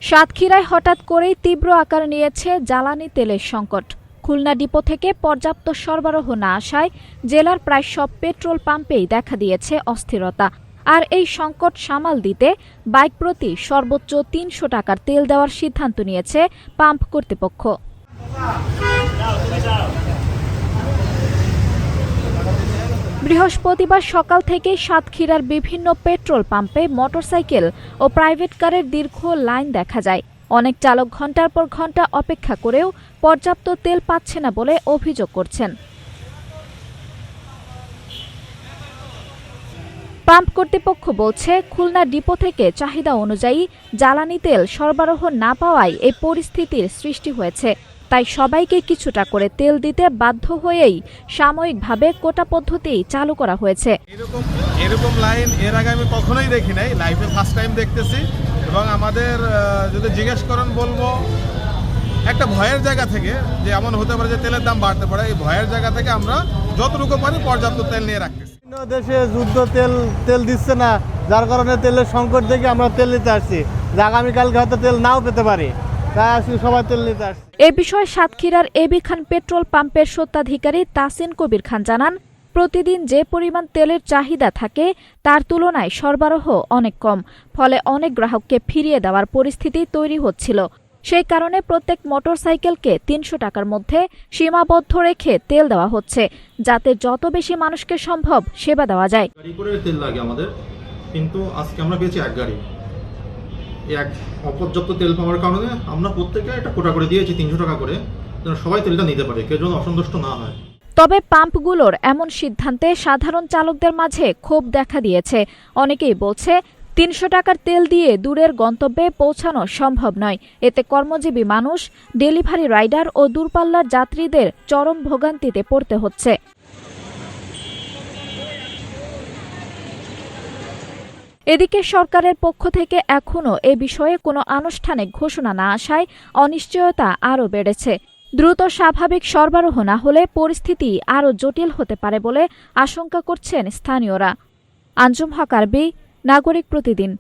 সাতক্ষীরায় হঠাৎ করেই তীব্র আকার নিয়েছে জ্বালানি তেলের সংকট। খুলনা ডিপো থেকে পর্যাপ্ত সরবরাহ না আসায় জেলার প্রায় সব পেট্রোল পাম্পেই দেখা দিয়েছে অস্থিরতা। আর এই সংকট সামাল দিতে বাইক প্রতি সর্বোচ্চ ৩০০ টাকার তেল দেওয়ার সিদ্ধান্ত নিয়েছে পাম্প কর্তৃপক্ষ। বৃহস্পতিবার সকাল থেকে সাতক্ষীরার বিভিন্ন পেট্রোল পাম্পে মোটরসাইকেল ও প্রাইভেট কারের দীর্ঘ লাইন দেখা যায়। অনেক চালক ঘন্টার পর ঘন্টা অপেক্ষা করেও পর্যাপ্ত তেল পাচ্ছে না বলে অভিযোগ করছেন। পাম্প কর্তৃপক্ষ বলছে, খুলনা ডিপো থেকে চাহিদা অনুযায়ী জ্বালানি তেল সরবরাহ না পাওয়ায় এই পরিস্থিতির সৃষ্টি হয়েছে। তাই সবাইকে কিছুটা করে তেল দিতে বাধ্য হয়েই সাময়িকভাবে কোটা পদ্ধতি চালু করা হয়েছে। এরকম লাইন এর আগে আমি কখনোই দেখি নাই, লাইফে ফার্স্ট টাইম দেখতেছি। এবং আমাদের যদি জিজ্ঞেস করেন বলবো একটা ভয়ের জায়গা থেকে, যে এমন হতে পারে যে তেলের দাম বাড়তে পারে, এই ভয়ের জায়গা থেকে আমরা যতটুকু পারি পর্যাপ্ত তেল নিয়ে রাখতেছি। বিভিন্ন দেশে যুদ্ধ তেল দিচ্ছে না, যার কারণে তেলের সংকট দেখে আমরা তেল নিতে আসছি। আগামীকালকে হয়তো তেল নাও পেতে পারি, তাই আজকে সবাই তেল নিতে আসছে। এ বিষয়ে সাতক্ষীরার এবি খান পেট্রোল পাম্পের স্বত্বাধিকারী তাসিন কবির খান জানান, প্রতিদিন যে পরিমাণ তেলের চাহিদা থাকে তার তুলনায় সরবরাহ অনেক কম, ফলে অনেক গ্রাহককে ফিরিয়ে দেওয়ার পরিস্থিতি তৈরি হচ্ছিল। সেই কারণে প্রত্যেক মোটরসাইকেলকে ৩০০ টাকার মধ্যে সীমাবদ্ধ রেখে তেল দেওয়া হচ্ছে, যাতে যত বেশি মানুষকে সম্ভব সেবা দেওয়া যায়। গাড়ি করে তেল লাগে আমাদের, কিন্তু আজকে আমরা পেয়েছি এক গাড়ি। এক অপর্যাপ্ত তেল পাওয়ার কারণে আমরা প্রত্যেকে একটা কোটা করে দিয়েছি ৩০০ টাকা করে, যেন সবাই তেলটা নিতে পারে, কেউ যেন অসন্তুষ্ট না হয়। তবে পাম্পগুলোর এমন সিদ্ধান্তে সাধারণ চালকদের মাঝে ক্ষোভ দেখা দিয়েছে। অনেকেই বলছে, ৩০০ টাকার তেল দিয়ে দূরের গন্তব্যে পৌঁছানো সম্ভব নয়। এতে কর্মজীবী মানুষ, ডেলিভারি রাইডার ও দূরপাল্লার যাত্রীদের চরম ভোগান্তিতে পড়তে হচ্ছে। এদিকে সরকারের পক্ষ থেকে এখনও এ বিষয়ে কোনো আনুষ্ঠানিক ঘোষণা না আসায় অনিশ্চয়তা আরও বেড়েছে। দ্রুত স্বাভাবিক সরবরাহ না হলে পরিস্থিতি আরও জটিল হতে পারে বলে আশঙ্কা করছেন স্থানীয়রা। আঞ্জুম হক আরবি, নাগরিক প্রতিদিন।